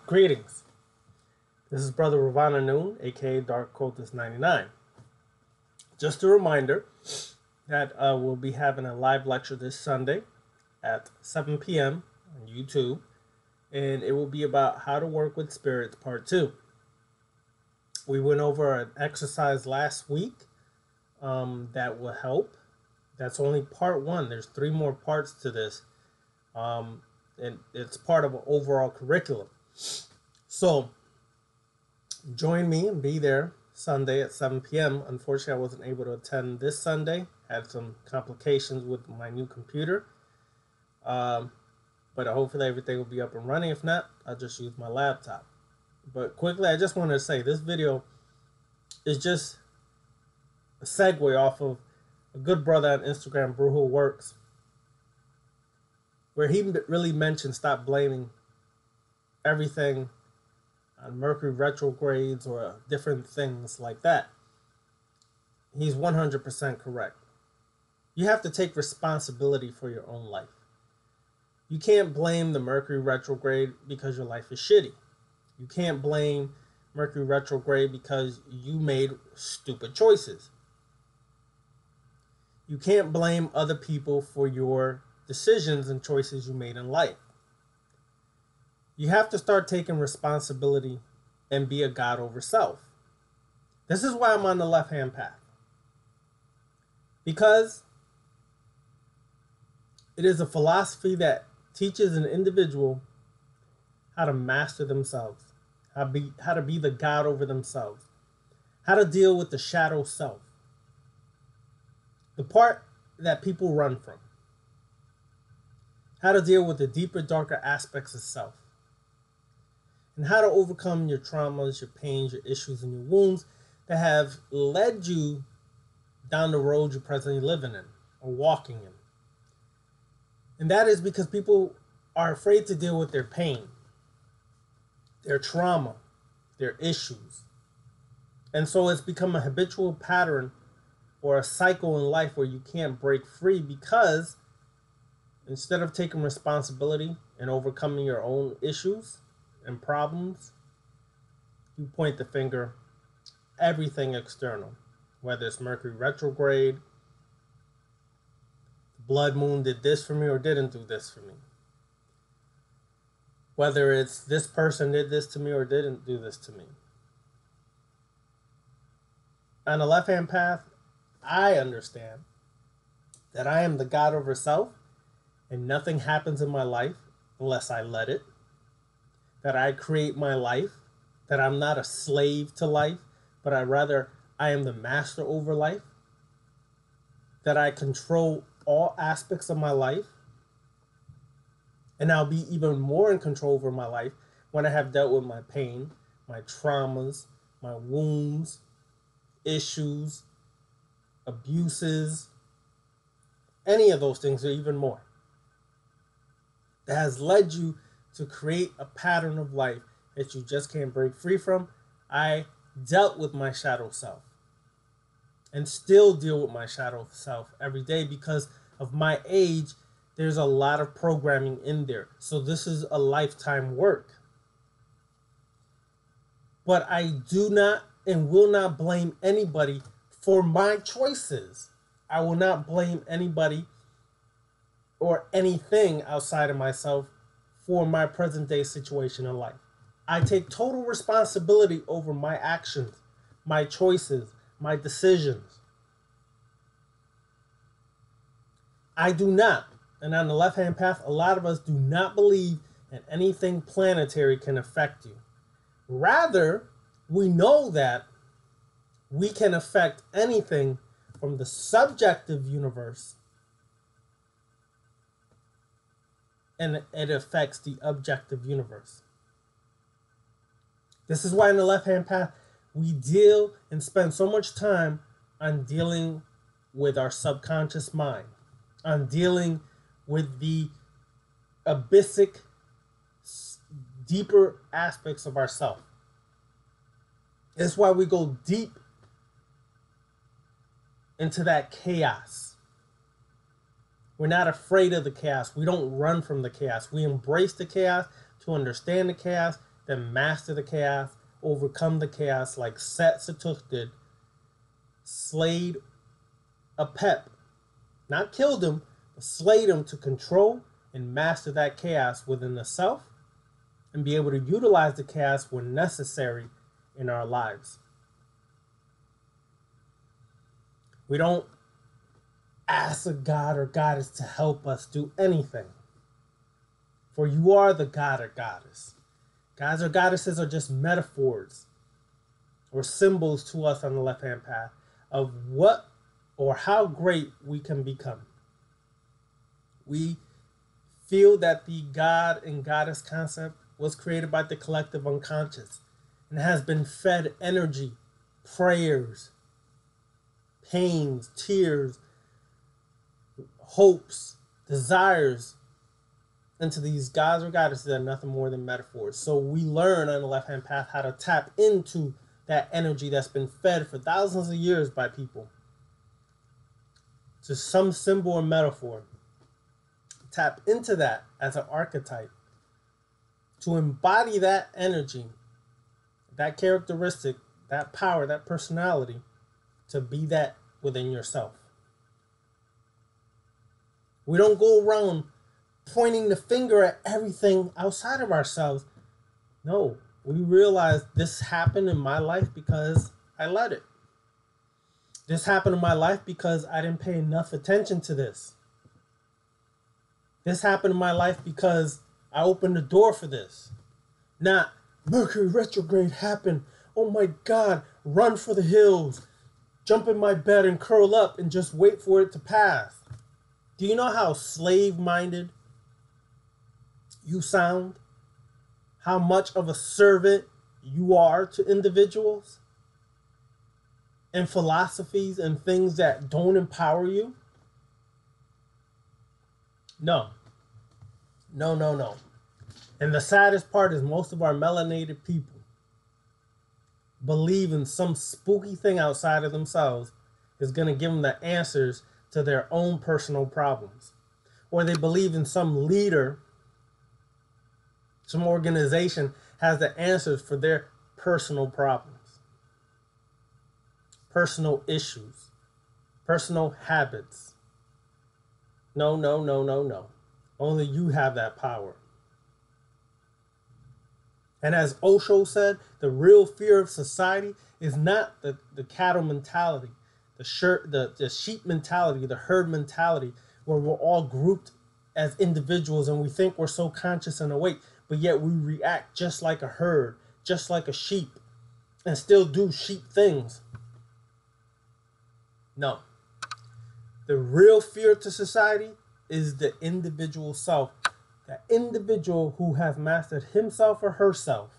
Greetings. This is Brother Ravana Noon, aka Dark Cultist 99. Just a reminder that we'll be having a live lecture this Sunday at 7 p.m. on YouTube, and it will be about how to work with spirits, part 2. We went over an exercise last week that will help. That's only part 1. There's 3 more parts to this, and it's part of an overall curriculum. So, join me and be there Sunday at 7 p.m. Unfortunately, I wasn't able to attend this Sunday. Had some complications with my new computer. But hopefully everything will be up and running. If not, I'll just use my laptop. But quickly, I just want to say this video is just a segue off of a good brother on Instagram, Brujo Works, where he really mentioned stop blaming everything on Mercury retrogrades or different things like that. He's 100% correct. You have to take responsibility for your own life. You can't blame the Mercury retrograde because your life is shitty. You can't blame Mercury retrograde because you made stupid choices. You can't blame other people for your decisions and choices you made in life. You have to start taking responsibility and be a God over self. This is why I'm on the left-hand path. Because it is a philosophy that teaches an individual how to master themselves, how to be the God over themselves, how to deal with the shadow self, the part that people run from, how to deal with the deeper, darker aspects of self, and how to overcome your traumas, your pains, your issues, and your wounds that have led you down the road you're presently living in or walking in. And that is because people are afraid to deal with their pain, their trauma, their issues. And so it's become a habitual pattern or a cycle in life where you can't break free because instead of taking responsibility and overcoming your own issues and problems, you point the finger, everything external, whether it's Mercury retrograde, the blood moon did this for me or didn't do this for me, whether it's this person did this to me or didn't do this to me. On the left-hand path, I understand that I am the God over self and nothing happens in my life unless I let it. That I create my life, that I'm not a slave to life, but I am the master over life, that I control all aspects of my life, and I'll be even more in control over my life when I have dealt with my pain, my traumas, my wounds, issues, abuses, any of those things or even more. That has led you to create a pattern of life that you just can't break free from. I dealt with my shadow self and still deal with my shadow self every day because of my age. There's a lot of programming in there. So this is a lifetime work. But I do not and will not blame anybody for my choices. I will not blame anybody or anything outside of myself for my present day situation in life. I take total responsibility over my actions, my choices, my decisions. I do not, and on the left-hand path, a lot of us do not believe that anything planetary can affect you. Rather, we know that we can affect anything from the subjective universe and it affects the objective universe. This is why in the left-hand path, we deal and spend so much time on dealing with our subconscious mind, on dealing with the abyssic, deeper aspects of ourself. It's why we go deep into that chaos. We're not afraid of the chaos. We don't run from the chaos. We embrace the chaos to understand the chaos, that master the chaos, overcome the chaos like Set Satuk did, slayed Apep. Not killed him, but slayed him to control and master that chaos within the self and be able to utilize the chaos when necessary in our lives. We don't ask a god or goddess to help us do anything. For you are the god or goddess. Gods or goddesses are just metaphors or symbols to us on the left-hand path of what or how great we can become. We feel that the god and goddess concept was created by the collective unconscious and has been fed energy, prayers, pains, tears, hopes, desires into these gods or goddesses that are nothing more than metaphors. So we learn on the left-hand path how to tap into that energy that's been fed for thousands of years by people to some symbol or metaphor. Tap into that as an archetype to embody that energy, that characteristic, that power, that personality, to be that within yourself. We don't go around pointing the finger at everything outside of ourselves. No, we realize this happened in my life because I let it. This happened in my life because I didn't pay enough attention to this. This happened in my life because I opened the door for this. Not Mercury retrograde happened. Oh my God, run for the hills. Jump in my bed and curl up and just wait for it to pass. Do you know how slave-minded you sound? How much of a servant you are to individuals and philosophies and things that don't empower you? No. No, no, no. And the saddest part is most of our melanated people believe in some spooky thing outside of themselves is going to give them the answers to their own personal problems. Or they believe in some leader, some organization has the answers for their personal problems, personal issues, personal habits. No, no, no, no, no. Only you have that power. And as Osho said, the real fear of society is not the cattle mentality, the sheep mentality, the herd mentality, where we're all grouped as individuals and we think we're so conscious and awake, but yet we react just like a herd, just like a sheep, and still do sheep things. No. The real fear to society is the individual self. The individual who has mastered himself or herself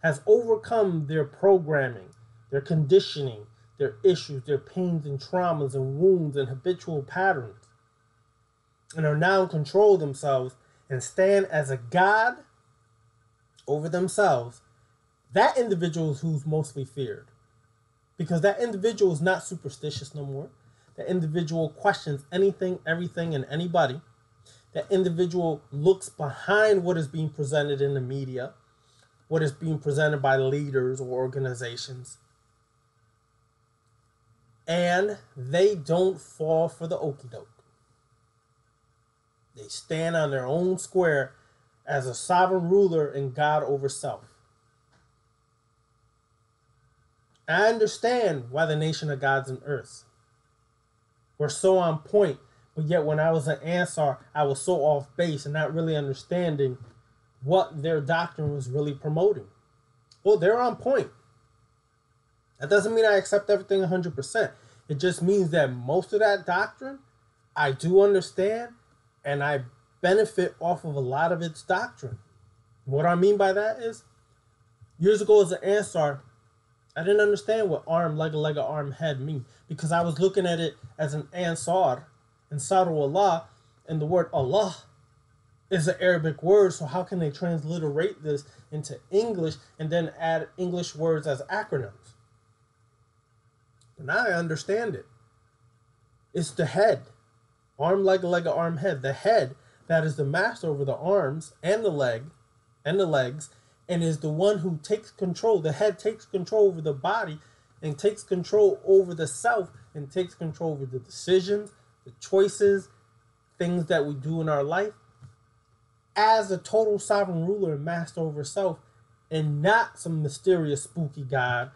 has overcome their programming, their conditioning, their issues, their pains and traumas and wounds and habitual patterns, and are now in control of themselves and stand as a god over themselves. That individual is who's mostly feared, because that individual is not superstitious no more. That individual questions anything, everything, and anybody. That individual looks behind what is being presented in the media, what is being presented by leaders or organizations. And they don't fall for the okie doke. They stand on their own square as a sovereign ruler and God over self. I understand why the nation of gods and earths were so on point, but yet when I was an Ansar, I was so off base and not really understanding what their doctrine was really promoting. Well, they're on point. That doesn't mean I accept everything 100%. It just means that most of that doctrine, I do understand, and I benefit off of a lot of its doctrine. What I mean by that is, years ago as an Ansar, I didn't understand what arm, leg, arm, head mean, because I was looking at it as an Ansar, Ansaru Allah, and the word Allah is an Arabic word, so how can they transliterate this into English and then add English words as acronyms? But now I understand it. It's the head. Arm, leg, arm, head. The head that is the master over the arms and the leg and the legs and is the one who takes control. The head takes control over the body and takes control over the self and takes control over the decisions, the choices, things that we do in our life as a total sovereign ruler and master over self, and not some mysterious spooky God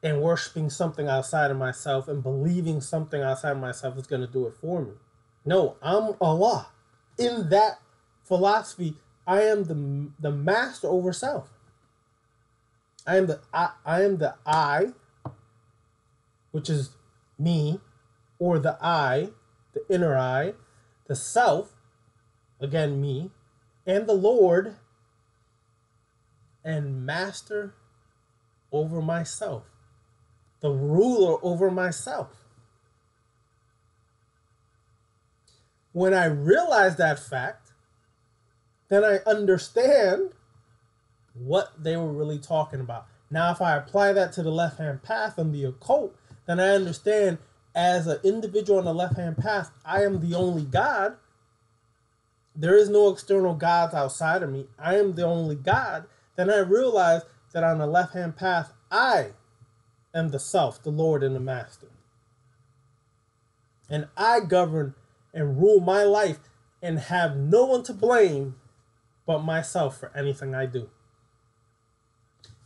and worshiping something outside of myself and believing something outside of myself is going to do it for me. No, I'm Allah. In that philosophy, I am the master over self. I am the I, which is me, or the I, the inner I, the self, again me, and the Lord, and master over myself, the ruler over myself. When I realize that fact, then I understand what they were really talking about. Now, if I apply that to the left-hand path and the occult, then I understand as an individual on the left-hand path, I am the only God. There is no external gods outside of me. I am the only God. Then I realize that on the left-hand path, I am the self, the Lord, and the master. And I govern and rule my life and have no one to blame but myself for anything I do.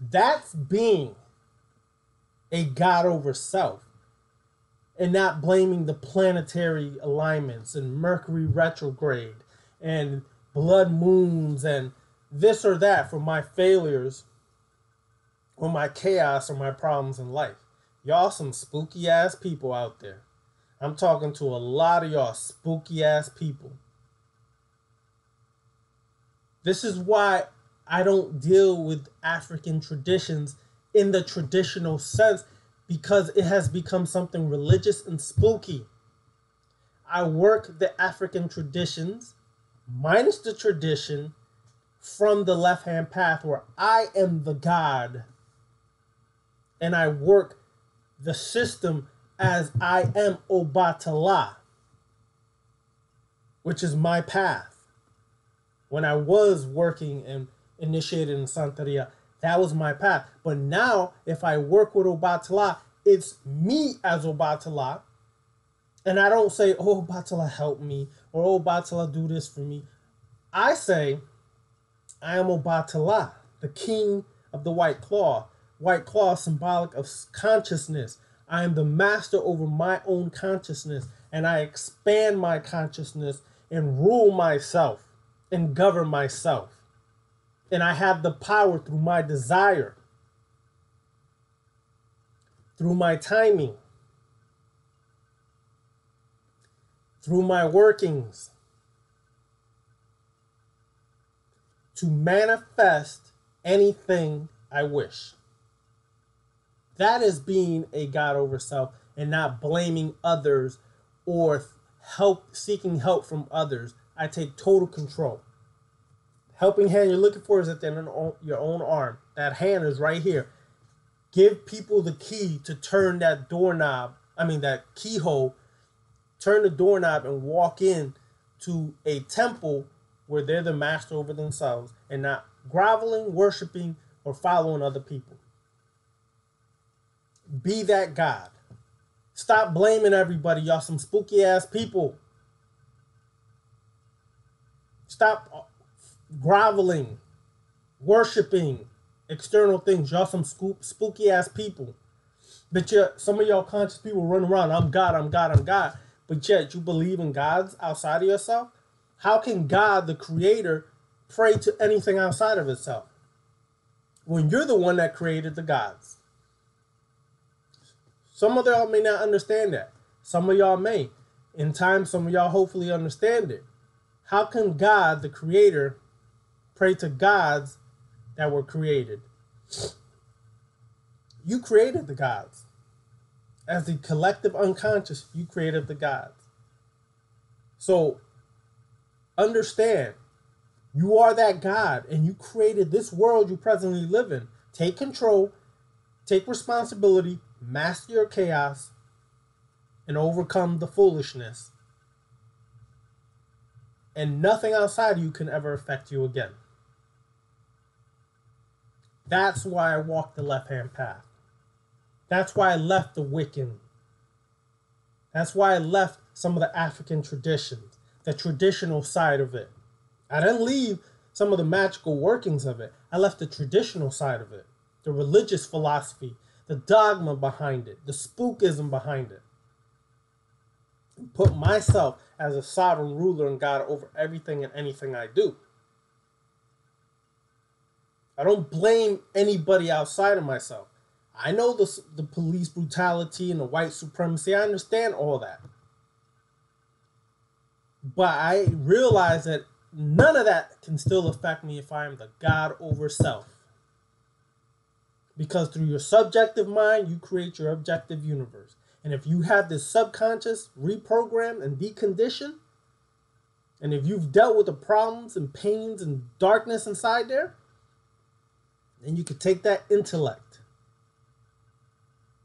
That's being a God over self and not blaming the planetary alignments and Mercury retrograde and blood moons and this or that for my failures or my chaos or my problems in life. Y'all some spooky ass people out there. I'm talking to a lot of y'all spooky ass people. This is why I don't deal with African traditions in the traditional sense, because it has become something religious and spooky. I work the African traditions, minus the tradition, from the left-hand path where I am the God. And I work the system as I am Obatala, which is my path. When I was working and initiated in Santeria, that was my path. But now, if I work with Obatala, it's me as Obatala. And I don't say, oh, Obatala, help me, or oh, Obatala, do this for me. I say, I am Obatala, the king of the White Claw. White Claw, symbolic of consciousness. I am the master over my own consciousness, and I expand my consciousness and rule myself and govern myself. And I have the power through my desire, through my timing, through my workings, to manifest anything I wish. That is being a God over self and not blaming others or seeking help from others. I take total control. Helping hand you're looking for is at the end of your own arm. That hand is right here. Give people the key to turn that that keyhole, turn the doorknob and walk in to a temple where they're the master over themselves and not groveling, worshiping, or following other people. Be that God. Stop blaming everybody. Y'all some spooky ass people. Stop groveling, worshiping external things. Y'all some spooky ass people. But yet, some of y'all conscious people run around, I'm God, I'm God, I'm God. But yet you believe in gods outside of yourself? How can God, the creator, pray to anything outside of itself when you're the one that created the gods? Some of y'all may not understand that. Some of y'all may. In time, some of y'all hopefully understand it. How can God, the creator, pray to gods that were created? You created the gods. As the collective unconscious, you created the gods. So, understand, you are that God, and you created this world you presently live in. Take control, take responsibility, master your chaos, and overcome the foolishness. And nothing outside of you can ever affect you again. That's why I walked the left-hand path. That's why I left the Wiccan. That's why I left some of the African traditions, the traditional side of it. I didn't leave some of the magical workings of it. I left the traditional side of it, the religious philosophy, the dogma behind it, the spookism behind it. Put myself as a sovereign ruler and God over everything and anything I do. I don't blame anybody outside of myself. I know the police brutality and the white supremacy. I understand all that. But I realize that none of that can still affect me if I am the God over self. Because through your subjective mind, you create your objective universe. And if you have this subconscious reprogrammed and deconditioned, and if you've dealt with the problems and pains and darkness inside there, then you could take that intellect,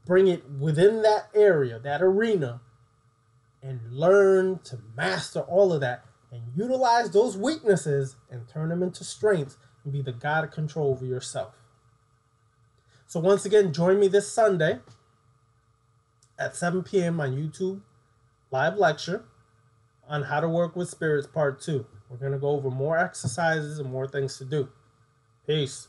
bring it within that area, that arena, and learn to master all of that and utilize those weaknesses and turn them into strengths and be the God of control over yourself. So once again, join me this Sunday at 7 p.m. on YouTube, live lecture on how to work with spirits part 2. We're going to go over more exercises and more things to do. Peace.